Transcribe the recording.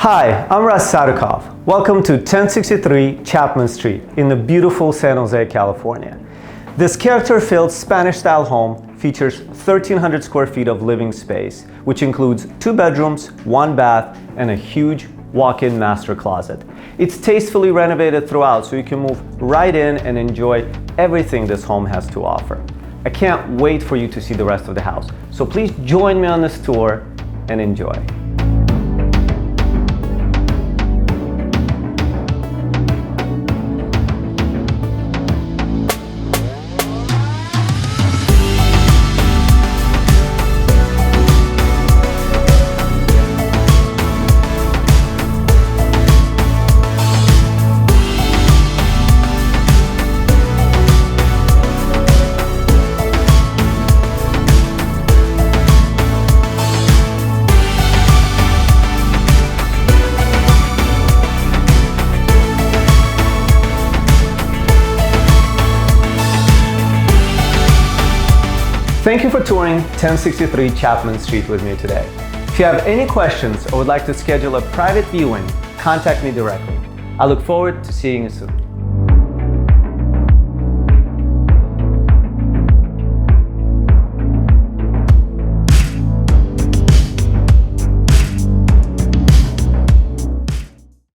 Hi, I'm Russ. Welcome to 1063 Chapman Street in the beautiful San Jose, California. This character-filled Spanish-style home features 1,300 square feet of living space, which includes 2 bedrooms, 1 bath, and a huge walk-in master closet. It's tastefully renovated throughout, so you can move right in and enjoy everything this home has to offer. I can't wait for you to see the rest of the house, so please join me on this tour and enjoy. Thank you for touring 1063 Chapman Street with me today. If you have any questions or would like to schedule a private viewing, contact me directly. I look forward to seeing you soon.